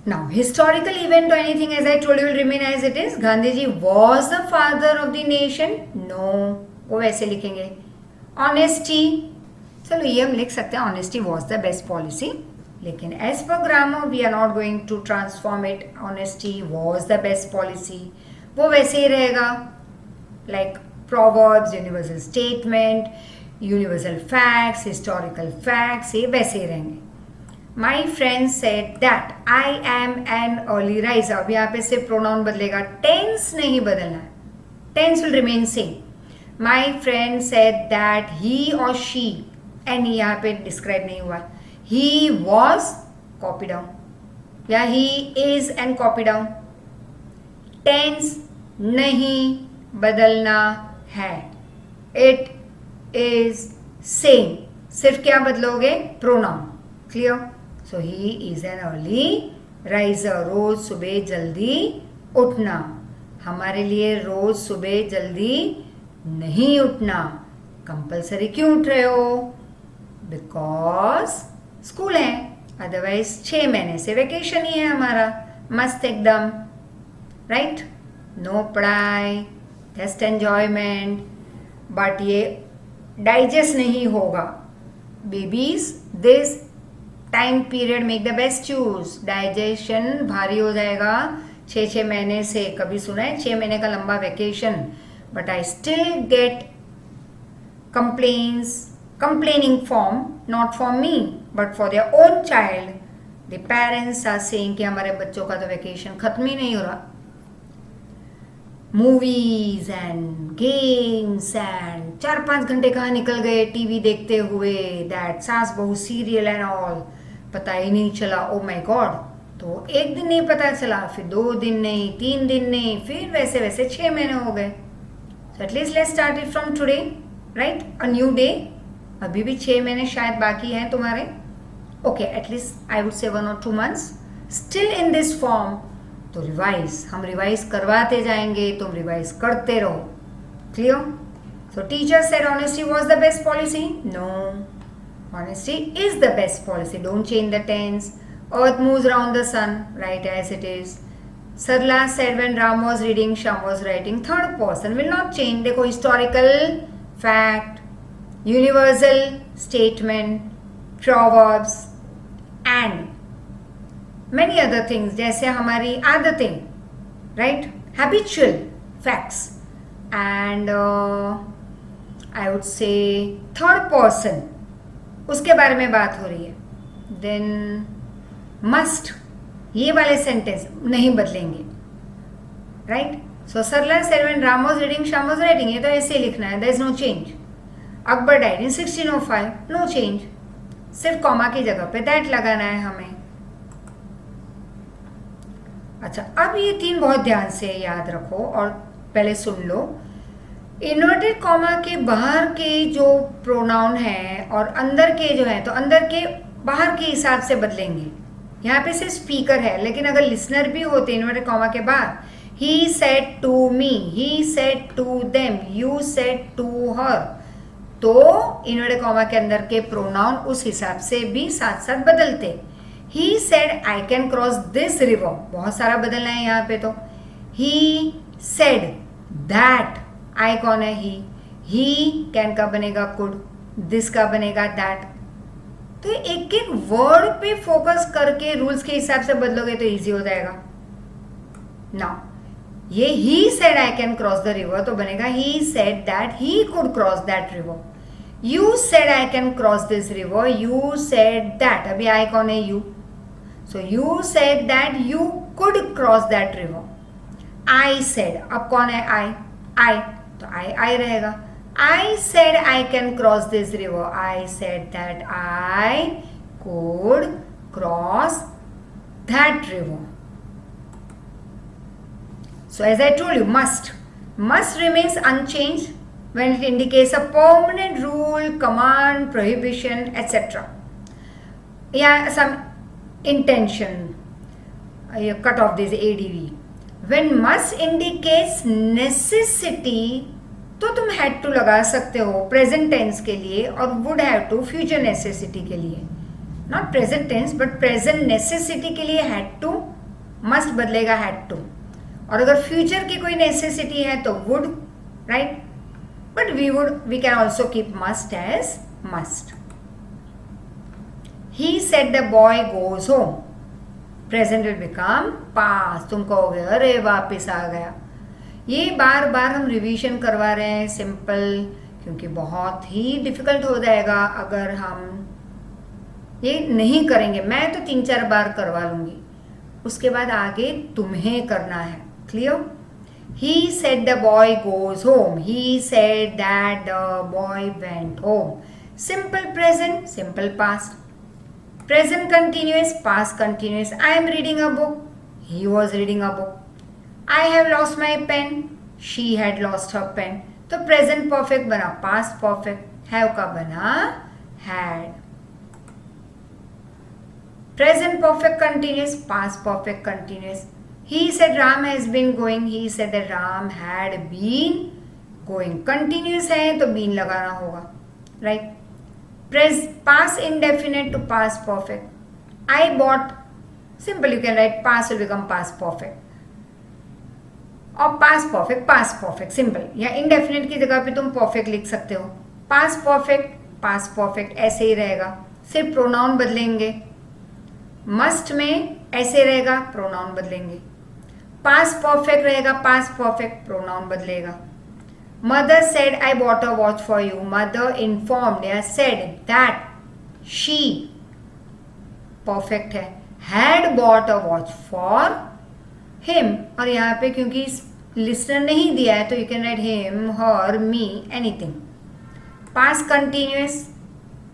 Now, historical event or anything, as I told you, will remain as it is. Gandhiji was the father of the nation. No, वो वैसे लिखेंगे. Honesty, चलो ये हम लिख सकते हैं, honesty was the best policy. लेकिन as per grammar, we are not going to transform it. Honesty was the best policy. वो वैसे ही रहेगा, like proverbs, universal statement, universal facts, historical facts, ये वैसे ही रहेंगे. माई friend said that I M N early riser. अब यहाँ पे सिर्फ प्रोनाउन बदलेगा, टेंस नहीं बदलना है, tense will remain same. My friend said that he और शी, एन यहाँ पे डिस्क्राइब नहीं हुआ, ही वॉज कॉपी डाउन, या he is and copy down. Tense नहीं बदलना है, इट इज सेम, सिर्फ क्या बदलोगे, pronoun. Clear? So he is an early riser. रोज सुबह जल्दी उठना. हमारे लिए रोज सुबह जल्दी नहीं उठना. कंपल्सरी क्यों उठ रहे हो? बिकॉज स्कूल है, अदरवाइज 6 महीने से वेकेशन ही है हमारा, मस्त एकदम, राइट? नो पढ़ाई, जस्ट एंजॉयमेंट. बट ये डाइजेस्ट नहीं होगा. Babies, this time period make the best use. Digestion भारी हो जाएगा 6 महीने से. कभी सुना है 6 महीने का लंबा vacation? But I still get complaining form, not for me but for their own child. The parents are saying कि हमारे बच्चों का तो वेकेशन खत्म ही नहीं हो रहा. मूवीज एंड गेम्स एंड 4-5 घंटे कहाँ निकल गए टीवी देखते हुए, दैट सास बहू सीरियल एंड ऑल, पता ही नहीं चला. Oh my God. तो एक दिन नहीं पता चला, फिर 2 दिन नहीं, 3 दिन नहीं, फिर वैसे वैसे 6 महीने हो गए. So at least let's start it from today, right? A new day. अभी भी 6 महीने शायद बाकी हैं तुम्हारे. ओके, एटलीस्ट आई वुड से 1 or 2 months still in this form. तो रिवाइज, हम रिवाइज करवाते जाएंगे, तुम रिवाइज करते रहो. Clear? So teacher said honesty was the best policy. No, honesty is the best policy. Don't change the tense. Earth moves around the sun, right as it is. Sarla said when Ram was reading, Shyam was writing. Third person will not change. देखो, historical fact, universal statement, proverbs and many other things, जैसे हमारी आदतें, right? Habitual facts. And I would say third person, उसके बारे में बात हो रही है. Then must, ये वाले सेंटेंस नहीं बदलेंगे, right? So Sarla said when Ram was reading, Shyam was writing. ये तो ऐसे लिखना है, there is no change. Akbar died in 1605, no change. सिर्फ कॉमा की जगह पे that लगाना है हमें. अच्छा, अब ये 3 बहुत ध्यान से याद रखो और पहले सुन लो. इन्वर्टेड कॉमा के बाहर के जो प्रोनाउन हैं और अंदर के जो हैं, तो अंदर के बाहर के हिसाब से बदलेंगे. यहाँ पे सिर्फ स्पीकर है, लेकिन अगर लिसनर भी होते इन्वर्टेड कॉमा के बाद, he said to me, he said to them, you said to her, तो इन्वर्टेड कॉमा के अंदर के प्रोनाउन उस हिसाब से भी साथ साथ बदलते. He said I can cross this river, बहुत सारा बदलना है यहाँ पे. तो ही सेड दैट, आई कौन है? ही कैन का बनेगा कुड, दिस का बनेगा दैट. तो एक एक वर्ड पे फोकस करके रूल्स के हिसाब से बदलोगे तो इजी हो जाएगा. नाउ ये he said I can cross the river तो बनेगा ही said that he could cross that river. You said I can cross this river, you said that, अभी आई कौन है? You. So you said that you could cross that river. I said, अब कौन है? आई, तो आई रहेगा. I said I can cross this river. I said that I could cross that river. So as I told you, must remains unchanged when it indicates a permanent rule, command, prohibition, etc. Yeah, some intention. You cut off this ADV. When must indicates necessity, तो तुम हैड टू लगा सकते हो प्रेजेंट टेंस के लिए और would have to future necessity के लिए. Not present tense but present necessity के लिए हैड टू, मस्ट बदलेगा हैड टू. और अगर फ्यूचर की कोई नेसेसिटी है तो would, right. But we can also keep must as must. He said the boy goes home, present will become past. तुम कहोगे अरे वापिस आ गया. ये बार बार हम रिवीजन करवा रहे हैं सिंपल, क्योंकि बहुत ही डिफिकल्ट हो जाएगा अगर हम ये नहीं करेंगे. मैं तो 3-4 बार करवा लूंगी, उसके बाद आगे तुम्हें करना है. Clear? He said the boy goes home, he said that the boy went home. Simple present, simple past. Present continuous, past continuous. I am reading a book, he was reading a book. I have lost my pen, she had lost her pen. तो प्रेजेंट परफेक्ट बना पास्ट परफेक्ट, हैव का बना had. Present perfect continuous, past perfect continuous. He said Ram has been going, he said that Ram had been going. Continuous है तो बीन लगाना होगा, राइट. Past indefinite to past perfect. I bought, simple you can write past will become past perfect. और पास्ट परफेक्ट सिंपल, या इनडेफिनेट की जगह पे तुम परफेक्ट लिख सकते हो. पास्ट परफेक्ट ऐसे ही रहेगा, सिर्फ प्रोनाउन बदलेंगे. मस्ट में ऐसे रहेगा, प्रोनाउन बदलेंगे. पास्ट परफेक्ट रहेगा, पास्ट परफेक्ट, प्रोनाउन बदलेगा. Mother said I bought a watch for you, mother informed या सेड दैट शी, परफेक्ट है. Had bought a watch for him, और यहाँ पे क्योंकि लिसनर नहीं दिया है तो you can right him, her, me, anything. Past continuous,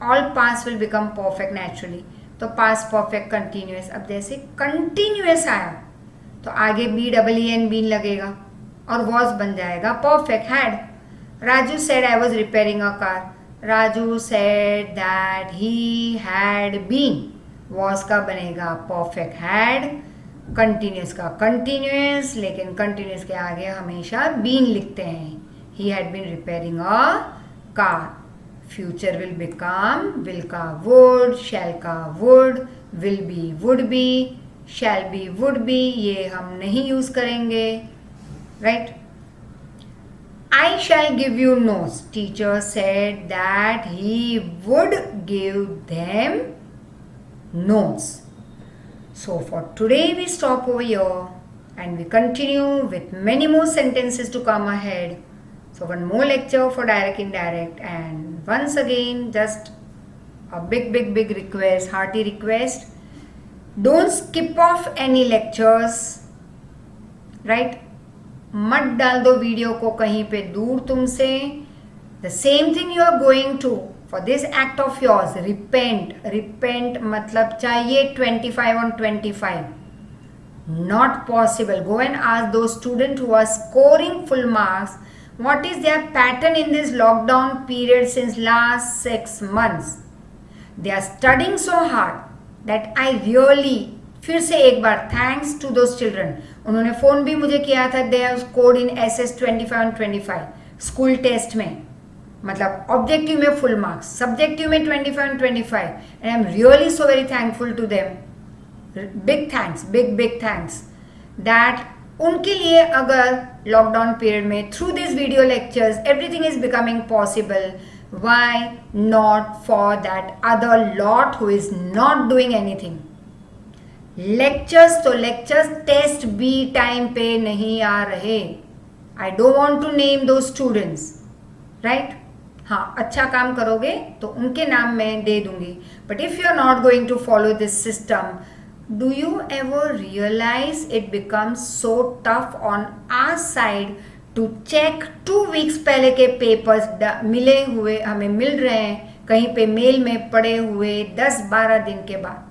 all past will become perfect naturally. तो पास्ट परफेक्ट कंटिन्यूअस. अब जैसे कंटिन्यूअस आया तो आगे BEEN बीन लगेगा और वॉज बन जाएगा perfect had. Raju said I was repairing a car, Raju said that he had been, was का बनेगा परफेक्ट हैड. कंटिन्यूस का कंटिन्यूस, लेकिन कंटिन्यूस के आगे हमेशा बीन लिखते हैं. He had been repairing a car. Future will become, will का वुड, शैल का would, will be would be, shall be would be, ये हम नहीं यूज करेंगे, right. I shall give you notes, teacher said that he would give them notes. So for today we stop over here and we continue with many more sentences to come ahead. So one more lecture for direct indirect, and once again just a big request, hearty request, don't skip off any lectures, right? मत डाल दो वीडियो को कहीं पे दूर तुमसे. The same thing you are going to. For this act of yours, repent मतलब चाहिए 25 on 25. Not possible. Go and ask those students who are scoring full marks, what is their pattern in this lockdown period since last 6 months. They are studying so hard. That I really, फिर से एक बार थैंक्स टू दोज चिल्ड्रन. उन्होंने फ़ोन भी मुझे किया था. They have scored in SS 25 and 25 school test में, मतलब ऑब्जेक्टिव में फुल मार्क्स, सब्जेक्टिव में 25 and 25, and I am really so very thankful to them. Big thanks, big thanks that उनके लिए अगर लॉकडाउन पीरियड में through this video lectures everything is becoming possible, why not for that other lot who is not doing anything. Lectures तो लेक्चर्स, टेस्ट भी टाइम पे नहीं आ रहे. I don't want to name दो स्टूडेंट्स, राइट. हाँ, अच्छा काम करोगे तो उनके नाम मैं दे दूंगी. But if you are not going to follow this system, do you ever realize it becomes so tough on our side to check 2 weeks पहले के पेपर्स मिले हुए हमें मिल रहे हैं कहीं पे मेल में पड़े हुए 10-12 दिन के बाद,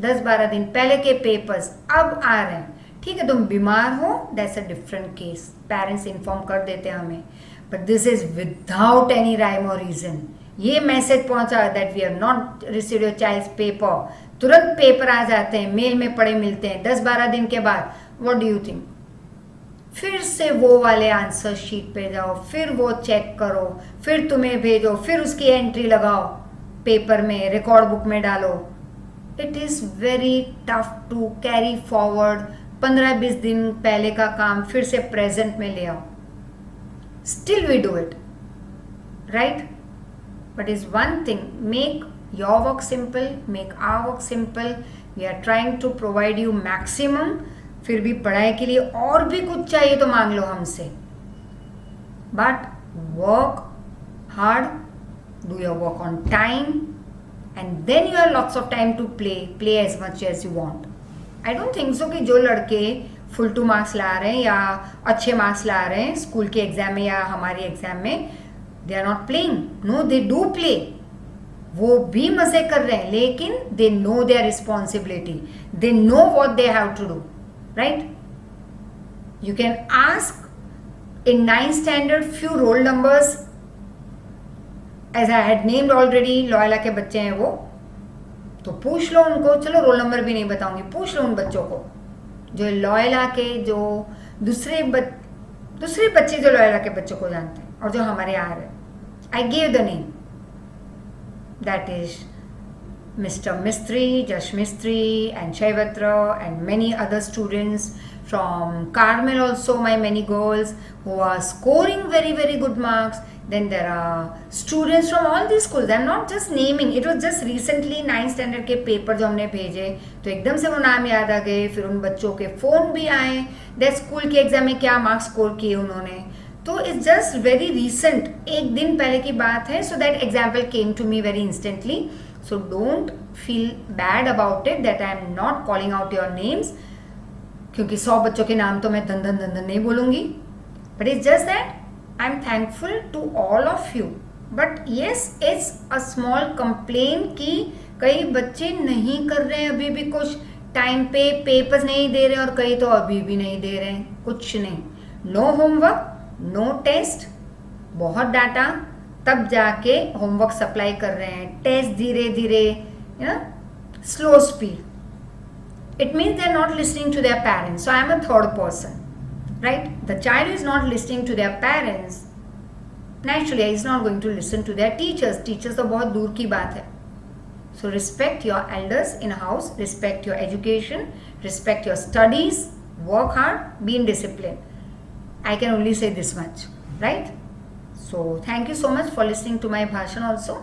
10-12 दिन पहले के पेपर्स अब आ रहे हैं. ठीक है, तुम बीमार हो, that's a different case, parents inform कर देते हैं हमें. But this is without any rhyme और रीजन. ये मैसेज पहुंचा that we have not received your child's paper, तुरंत पेपर आ जाते हैं, मेल में पड़े मिलते हैं 10-12 दिन के बाद. What do you think? फिर से वो वाले आंसर शीट पे जाओ, फिर वो चेक करो, फिर तुम्हें भेजो, फिर उसकी एंट्री लगाओ पेपर में, रिकॉर्ड बुक में डालो. It is very tough to carry forward. 15-20 दिन पहले का काम फिर से प्रेजेंट में ले आओ. Still we do it, right. But is one thing, make your work simple, make our work simple. We are trying to provide you maximum. फिर भी पढ़ाई के लिए और भी कुछ चाहिए तो मांग लो हमसे. But work hard, do your work on time, and then you have lots of time to play as much as you want. I don't think so कि जो लड़के full 2 marks ला रहे हैं या अच्छे मार्क्स ला रहे हैं स्कूल के एग्जाम में या हमारी एग्जाम में, they are not playing. No, they do play. वो भी मजे कर रहे हैं, लेकिन they know their responsibility, they know what they have to do, right. You can ask in 9th standard few roll numbers, as I had named already. Loyola के बच्चे हैं वो, तो पूछ लो उनको. चलो रोल नंबर भी नहीं बताऊंगी, पूछ लो उन बच्चों को जो लॉयला के, जो दूसरे बच्चे जो लॉयला के बच्चों को जानते हैं और जो हमारे यहाँ आ रहे हैं. I gave the name. That is Mr. Mistry, Jash Mistry and Shaivatra and many other students from Carmel also, my many girls who are scoring very good marks. Then there are students from all these schools. I'm not just naming. It was just recently 9th standard के पेपर जो हमने भेजे तो एकदम से वो नाम याद आ गए. फिर उन बच्चों के फ़ोन भी आए दैट स्कूल के एग्जाम में क्या मार्क्स स्कोर किए उन्होंने. तो इट्स जस्ट वेरी रिसेंट, एक दिन पहले की बात है. So that example came to me very instantly. So don't feel bad about it that I am not calling out your names, क्योंकि 100 बच्चों के नाम तो मैं धन नहीं बोलूँगी. But it's just that I am thankful to all of you. But yes, it's a small complain कि कई बच्चे नहीं कर रहे हैं अभी भी कुछ टाइम पे, पेपर्स नहीं दे रहे और कई तो अभी भी नहीं दे रहे हैं कुछ नहीं. नो होमवर्क, नो टेस्ट, बहुत डाटा, तब जाके होमवर्क सप्लाई कर रहे हैं. टेस्ट धीरे धीरे, slow speed. It means they are not listening to their parents. So I am a third person, right. The child is not listening to their parents, naturally is not going to listen to their teachers. Teachers तो बहुत दूर की बात है. So respect your elders in house, respect your education, respect your studies, work hard, be in discipline. I can only say this much, right? So thank you so much for listening to my bhashan also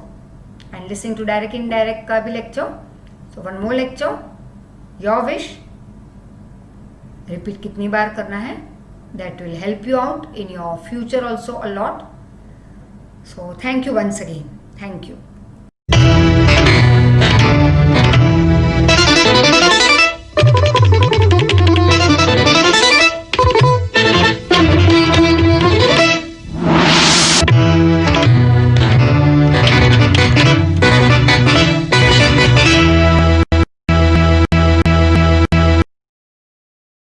and listening to direct indirect का भी lecture. So one more lecture, your wish. Repeat कितनी बार करना है, that will help you out in your future also a lot. So thank you once again. Thank you.